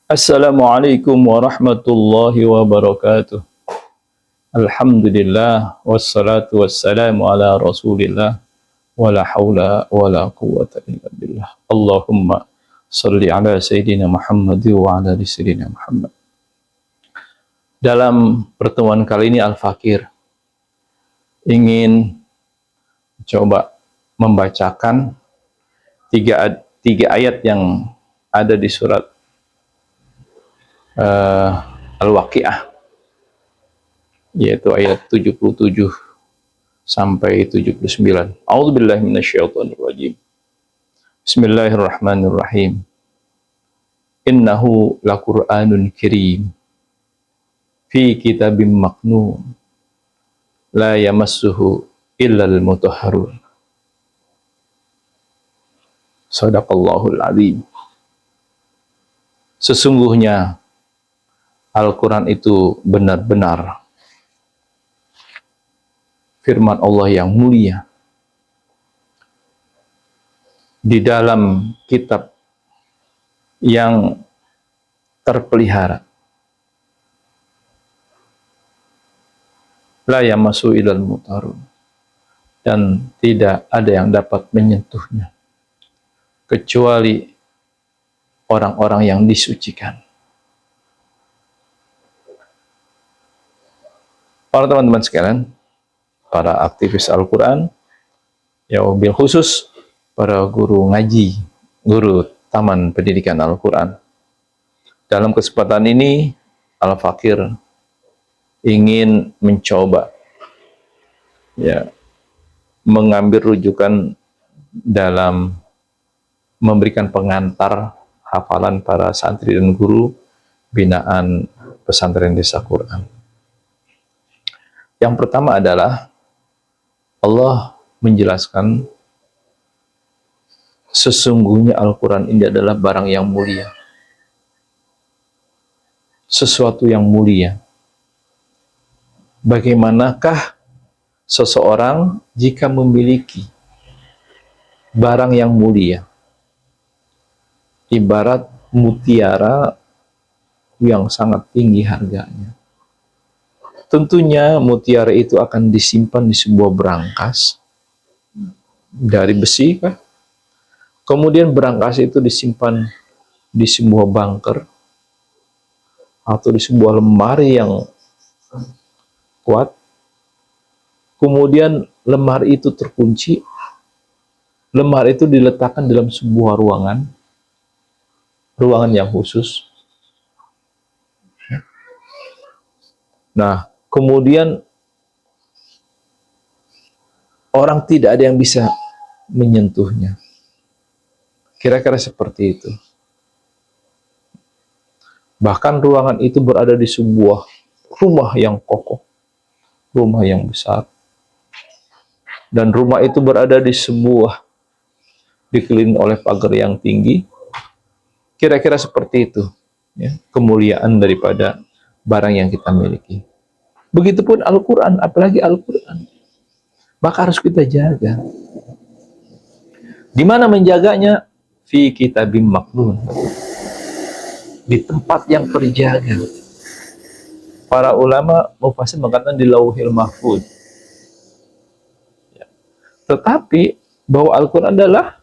Assalamualaikum warahmatullahi wabarakatuh. Alhamdulillah wassalatu wassalamu ala Rasulillah wala haula wala quwwata illa billah. Allahumma salli ala sayyidina Muhammad wa ala ali sayyidina Muhammad. Dalam pertemuan kali ini Al-Fakir ingin coba membacakan tiga ayat yang ada di surat Al-Waqiah, yaitu ayat 77 sampai 79. A'udzubillahi minasyaitonirrajim. Bismillahirrahmanirrahim. Innahu laqur'anun karim fi kitabim maknun la yamassuhu illal mutahharun. Shadaqallahul azim. Sesungguhnya Al-Quran itu benar-benar firman Allah yang mulia di dalam kitab yang terpelihara. La yamassu ilal mutahharun, dan tidak ada yang dapat menyentuhnya kecuali orang-orang yang disucikan. Para teman-teman sekalian, para aktivis Al-Quran, ya wabil khusus para guru ngaji, guru Taman Pendidikan Al-Quran. Dalam kesempatan ini, Al-Fakir ingin mencoba mengambil rujukan dalam memberikan pengantar hafalan para santri dan guru binaan pesantren Desa Quran. Yang pertama adalah Allah menjelaskan sesungguhnya Al-Quran ini adalah barang yang mulia, sesuatu yang mulia. Bagaimanakah seseorang jika memiliki barang yang mulia? Ibarat mutiara yang sangat tinggi harganya. Tentunya mutiara itu akan disimpan di sebuah berangkas dari besi, kan? Kemudian berangkas itu disimpan di sebuah bunker atau di sebuah lemari yang kuat. Kemudian lemari itu terkunci. Lemari itu diletakkan dalam sebuah ruangan yang khusus. Nah, kemudian orang tidak ada yang bisa menyentuhnya. Kira-kira seperti itu. Bahkan ruangan itu berada di sebuah rumah yang kokoh, rumah yang besar. Dan rumah itu berada di sebuah, dikelilingi oleh pagar yang tinggi. Kira-kira seperti itu, ya, kemuliaan daripada barang yang kita miliki. Begitupun Al-Quran, apalagi Al-Quran, maka harus kita jaga. Di mana menjaganya? Fi kitabim maknun, di tempat yang terjaga. Para ulama mufassir mengatakan di Lauhil Mahfuz. Ya. Tetapi bahwa Al-Quran adalah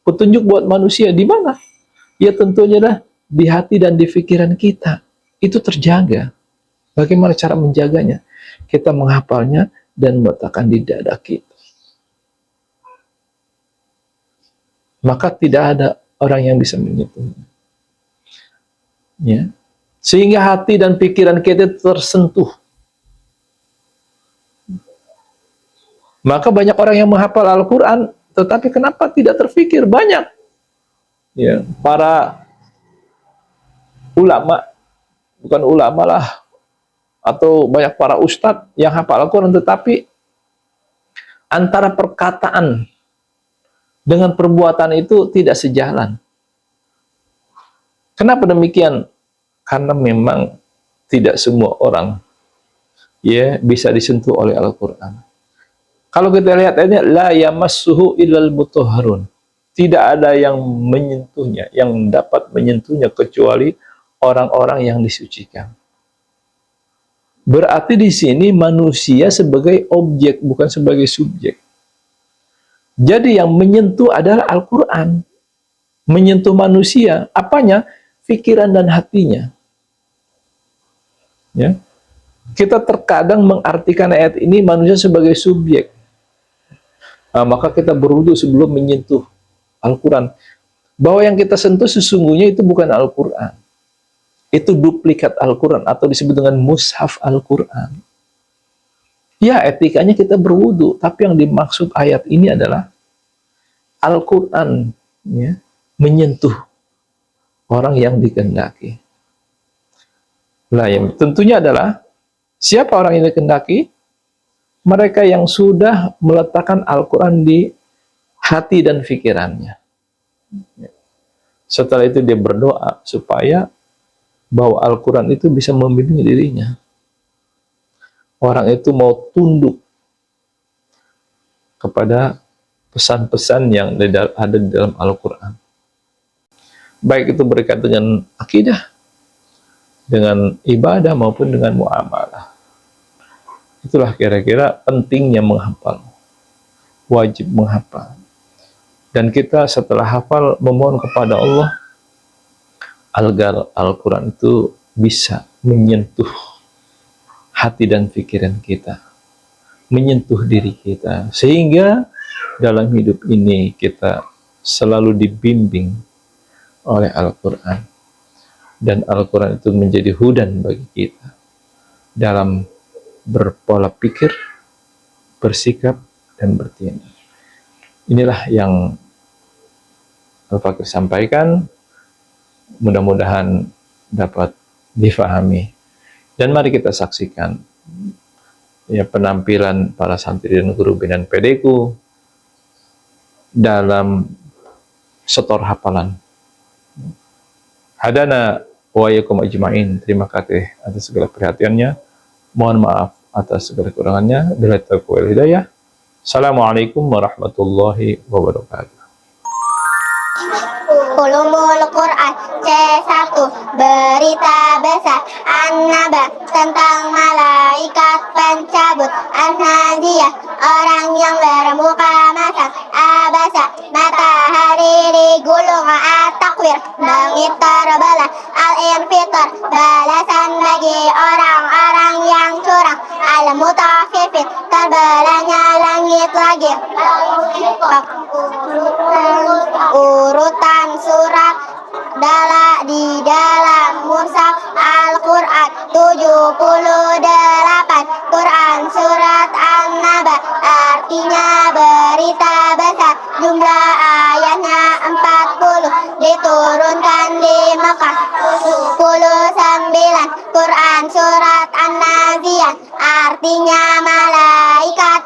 petunjuk buat manusia di mana? Ya tentunya dah di hati dan di pikiran kita. Itu terjaga. Bagaimana cara menjaganya? Kita menghafalnya dan meletakkan di dada kita. Maka tidak ada orang yang bisa menyentuhnya. Ya. Sehingga hati dan pikiran kita tersentuh. Maka banyak orang yang menghafal Al-Quran, tetapi kenapa tidak terfikir? Banyak. Ya, para ulama, bukan ulama lah, atau banyak para ustadz yang hafal Al-Quran, tetapi antara perkataan dengan perbuatan itu tidak sejalan. Kenapa demikian? Karena memang tidak semua orang ya bisa disentuh oleh Al-Quran. Kalau kita lihat ini, la yamassuhu illal mutahharun. Tidak ada yang menyentuhnya, yang dapat menyentuhnya kecuali orang-orang yang disucikan. Berarti di sini manusia sebagai objek, bukan sebagai subjek. Jadi yang menyentuh adalah Al-Quran. Menyentuh manusia, apanya? Pikiran dan hatinya. Ya. Kita terkadang mengartikan ayat ini manusia sebagai subjek. Nah, maka kita berwudu sebelum menyentuh Al-Quran. Bahwa yang kita sentuh sesungguhnya itu bukan Al-Quran. Itu duplikat Al-Quran atau disebut dengan mushaf Al-Quran. Ya, etikanya kita berwudu, tapi yang dimaksud ayat ini adalah Al-Quran, ya, menyentuh orang yang dikehendaki. Nah, yang tentunya adalah siapa orang yang dikehendaki? Mereka yang sudah meletakkan Al-Quran di hati dan pikirannya. Setelah itu dia berdoa supaya bahwa Al-Quran itu bisa membimbing dirinya. Orang itu mau tunduk kepada pesan-pesan yang ada di dalam Al-Quran. Baik itu berkaitan dengan akidah, dengan ibadah maupun dengan muamalah. Itulah kira-kira pentingnya menghafal. Wajib menghafal. Dan kita setelah hafal memohon kepada Allah agar Al-Quran itu bisa menyentuh hati dan pikiran kita, menyentuh diri kita, sehingga dalam hidup ini kita selalu dibimbing oleh Al-Quran, dan Al-Quran itu menjadi hudan bagi kita dalam berpola pikir, bersikap, dan bertindak. Inilah yang Al-Fakir sampaikan, mudah-mudahan dapat difahami. Dan mari kita saksikan ya penampilan para santri dan guru binaan PD-ku dalam setor hafalan. Hadana wa yakum ajma'in. Terima kasih atas segala perhatiannya. Mohon maaf atas segala kekurangannya. Billahi taufiq wal hidayah. Assalamualaikum warahmatullahi wabarakatuh. Ulumul Quran C1 Berita besar An-Naba tentang malaikat pencabut. An-Naziyah orang yang bermuka masam. Abasa matahari digulung. At-Takwir langit terbelah. Al-Infitar balasan bagi orang-orang yang curang. Al-Mutaffifin terbelahnya langit lagi. Urutan surat di dalam mushaf Al-Quran 78. Quran surat An-Naba artinya berita besar. Jumlah ayatnya 40. Diturunkan di Mekah 29. Quran surat An-Naziyah artinya malaikat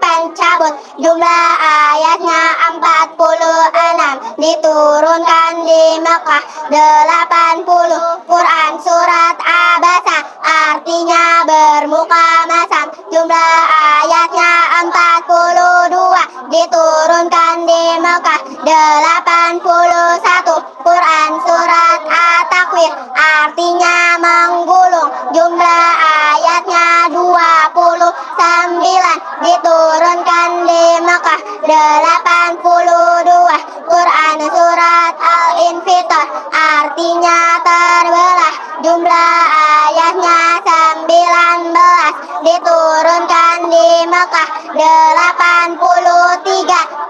pencabut. Jumlah ayatnya 46. Diturunkan di Mekah 80. Quran surat Abasa artinya bermuka masam. Jumlah ayatnya 42. Diturunkan di Mekah 81. Quran surat At-Takwir artinya menggulung. Jumlah ayatnya 29. Diturunkan di Mekah 82. Quran surat Al-Infitar artinya terbelah. Jumlah ayatnya 19. Diturunkan di Mekah 83.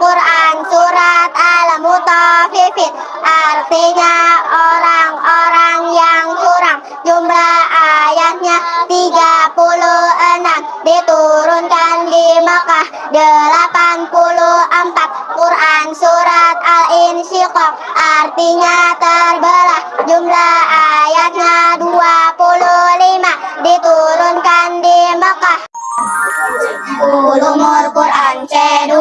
Quran surat Al-Mutaffifin artinya orang-orang yang curang. Jumlah ayatnya 36. Diturunkan di Mekah 84. Quran surat Al-Insyiqaq artinya terbelah. Jumlah ayatnya 25. Diturunkan di Mekah. Ulumul Quran C2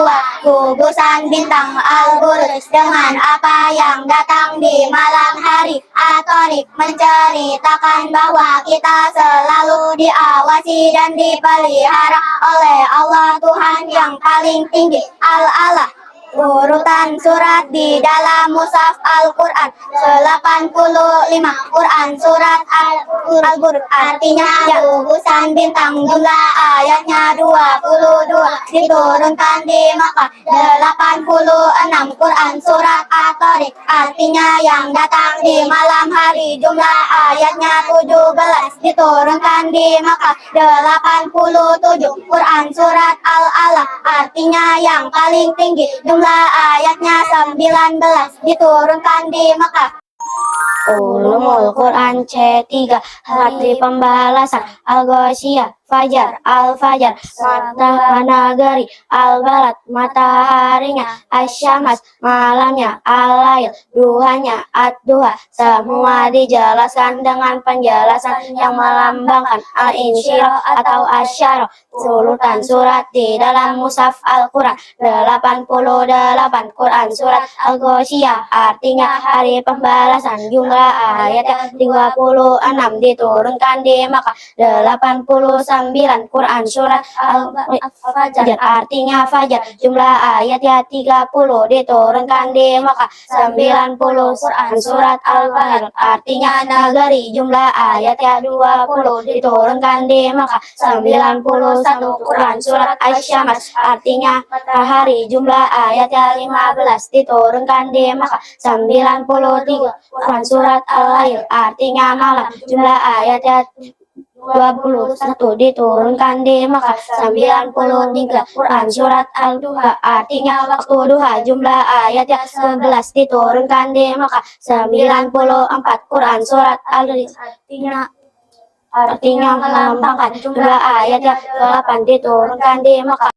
Gugusan bintang Al-Buruj dengan apa yang datang di malam hari. At-Thariq menceritakan bahwa kita selalu diawasi dan dipelihara oleh Allah Tuhan yang paling tinggi. Al-Allah Urutan surat di dalam mushaf Al-Quran 85. Quran surat Al-Burq artinya gugusan bintang, jumlah ayatnya 22, diturunkan di Makkah 86. Quran surat At-Tariq artinya yang datang di malam hari, jumlah ayatnya 17, diturunkan di Makkah 87. Quran surat Al-Alaq artinya yang paling tinggi, jumlah ayatnya 19, diturunkan di Makkah. Ulumul Quran C3 Hari Pembalasan Al-Ghasyiyah Fajar Al-Fajar Matahari Al-Balad Mataharinya Asy-Syams Malamnya Al-Lail Duhanya Ad-Duha. Semua dijelaskan dengan penjelasan yang melambangkan Al-Insyirah atau Asyara. Urutan surat di dalam mushaf Al-Quran 88. Quran surat Al-Ghasyiyah artinya hari pembalasan, jumlah ayatnya 36, diturunkan di Makkah 89. Quran surat Al-Fajr artinya fajar, jumlah ayatnya 30, diturunkan di Makkah 90. Quran surat Al-Fajr artinya negeri, jumlah ayatnya 20, diturunkan di Makkah 91. Quran surat Asy-Syams artinya matahari, jumlah ayatnya 15, diturunkan di Makkah 93. Quran surat Al-Lail artinya malam, jumlah ayatnya 21, diturunkan di Makkah 93. Quran surat Al-Duha artinya waktu duha, jumlah ayatnya 11, diturunkan di Makkah 94. Quran surat Al-Rijl artinya melambangkan, jumlah ayatnya 8, diturunkan di Makkah.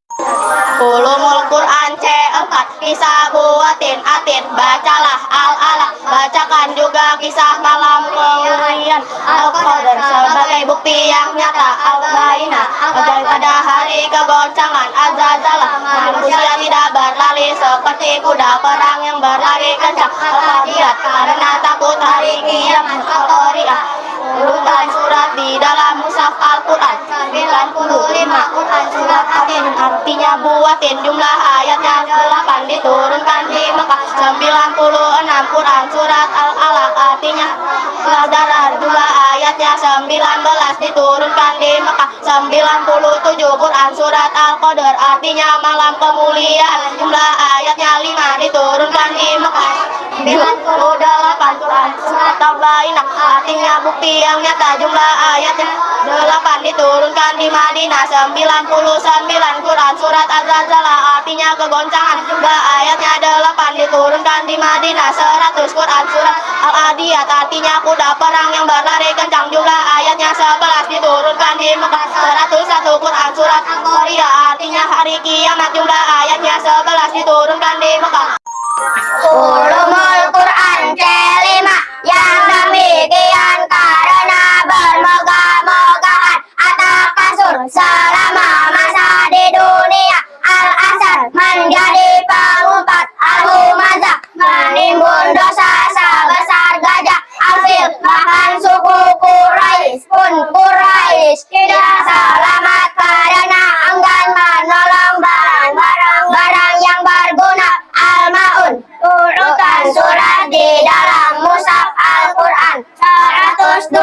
Ulumul Quran C4 Kisah buatin atin bacalah Al-Alaq, bacakan juga kisah malam kemuliaan Al-Qadar sebagai bukti yang nyata Al-Bainah pada hari kegoncangan Azazalah, manusia tidak berlari seperti kuda perang yang berlari kencang Al-Qadiyat karena takut hari kiamat Al-Qari'ah. Urutan surat di dalam mushaf Al-Quran 95. Quran surat Atin artinya buatin, jumlah ayatnya 8, diturunkan di Makkah 96. Quran surat Al-Alaq artinya Qadar, jumlah ayatnya 19, diturunkan di Makkah 97. Quran surat Al-Qadar artinya malam kemuliaan, jumlah ayatnya 5, diturunkan di Makkah 98. Quran surat Al-Bainah artinya bukti yang nyata, jumlah ayatnya 8, diturunkan di Madinah 99. Quran surat Az-Zalzalah artinya kegoncangan, jumlah ayatnya 8, diturunkan di Madinah 100. Quran surat Al-Adiyat artinya kuda perang yang berlari kencang, jumlah ayatnya 11, diturunkan di Mekah 101. Quran surat Al-Qari'ah artinya hari kiamat, jumlah ayatnya 11, diturunkan di Mekah. Ulumul Quran C5 yang demikian karena bermegah-megahan atas kasur selama masa di dunia. Al-Asar menjadi pengumpat, Al-Humazah menimbun dosa sebesar gajah. Al-Fil bahkan suku Quraisy pun tidak selamat karena enggan menolong barang-barang yang berguna. Al-Maun urutan surat di dalam mushaf Al-Quran 102.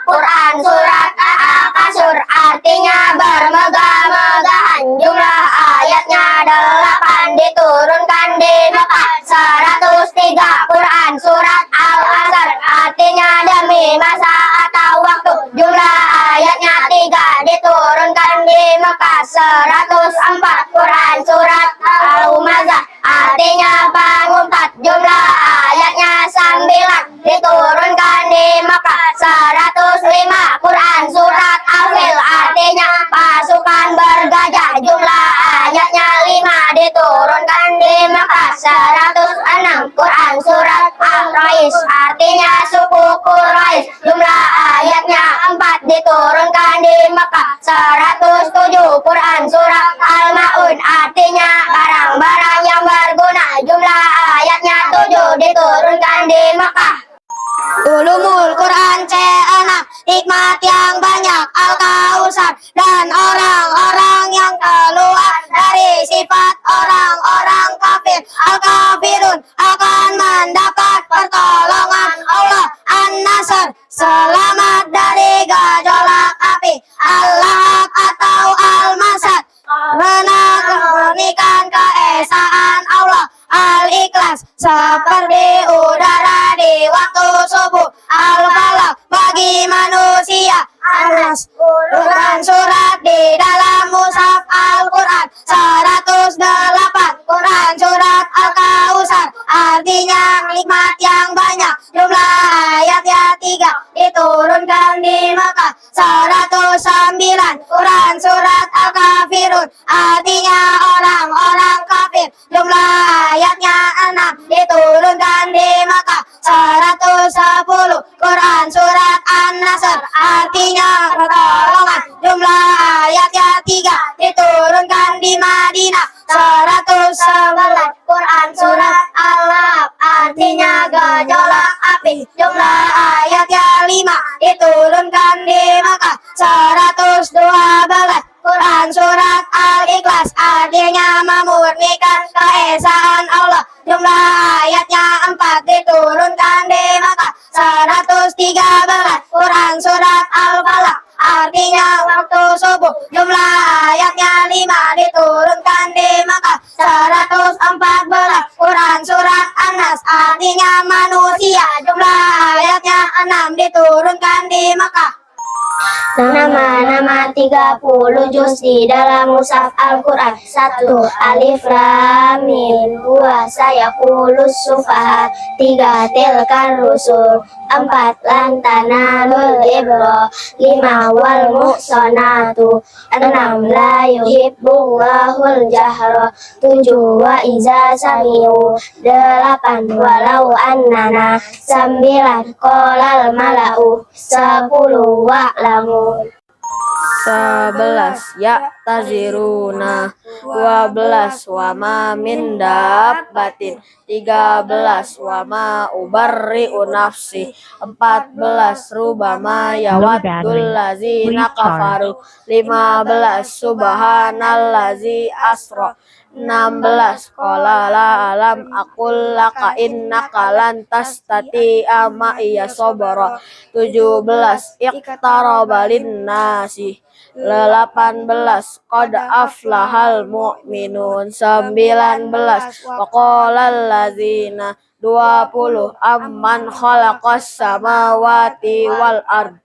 Quran surat Al-Kasur artinya bermegah-megahan, jumlah ayatnya 8, diturunkan di Mekah 103. Quran surat Al-Asr artinya demi masa atau waktu, jumlah ayatnya 3, diturunkan di Mekah 104. Quran surat Al-Humazah artinya pengumpat, jumlah ayatnya 9, diturunkan di Mekah 105. Quran surat Al-Fil artinya pasukan bergajah, jumlah ayatnya 5, diturunkan di Mekah 106. Quran surat Al-Quraish artinya suku Quraisy, jumlah ayatnya 4, diturunkan di Mekah 107. Quran surat Al-Maun artinya barang-barang yang berguna, jumlah ayatnya 7, diturunkan di Mekah. Ulumul Quran C6 hikmat yang banyak Al-Kausar dan orang-orang yang keluar dari sifat orang-orang kafir. lapar di udara di waktu subuh. Al-Falaq bagi manusia. Anas urutan surat di dalam mushaf Al-Quran 108. Quran surat Al-Kausar artinya nikmat yang banyak. Jumlah ayatnya 3, diturunkan di Makkah 109. Quran surat Al-Kafirun artinya orang-orang kafir. Jumlah ayatnya 6, diturunkan di Makkah 110. Quran surat An-Nasr artinya pertolongan. Jumlah ayatnya 3, diturunkan di Madinah 111. Quran surat Al-Lahab artinya gejolak api. Jumlah ayatnya 5, diturunkan di Makkah 112. Quran surat Al-Ikhlas artinya memurnikan keesaan Allah. Jumlah ayatnya 4, diturunkan di Makkah 113. Quran surat Al-Falaq artinya waktu subuh. Jumlah ayatnya 5, diturunkan di Makkah 114. Quran surat An-Nas artinya manusia. Jumlah ayatnya 6, diturunkan di Makkah. Nama-nama 30 juz di dalam mushaf Al-Quran. 1. Alif Lam Mim. 2. Sayaqulus sufaha. 3. Tilkar rusul. 4. Lan tanalul birra. 5. Wal muhsanatu. 6. La yuhibbullahul jahra. 7. Wa iza sami'u. 8. Walau annana. 9. Qolal mala'u. 10. Wa'lamu. 11 ya taziruna. 12 wama min dabbatin. 13 wama ubarri'u nafsi. 14 rubama yawaddul lazina kafaru. 15 subhanallazi asra. 16 qala la alam aqul laka innaka lan tastati'a ma'iya sabra. 17 iqtaraba linnasi. 18 qad aflahal mu'minun. 19 waqalal ladzina. 20 amman khalaqas samawati wal ard.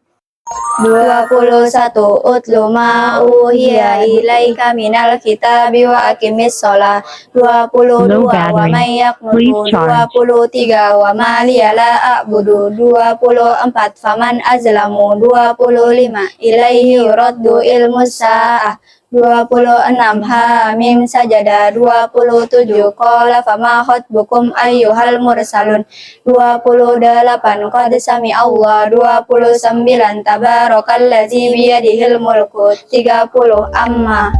21 Utlu ma uhiya ilaika minal kitabi wa aqimis shalah. 22 wa may yaqnutu. 23 wa ma liya la a'budu. 24 faman azlamu. 25 ilaihi yuraddu ilmus sa'ah. 26 Hamim sajada. 27 qala fama khatbukum ayyuhal mursalun. 28 qad sami Allah. 29 tabarakalladzi biyadihil mulku. 30 amma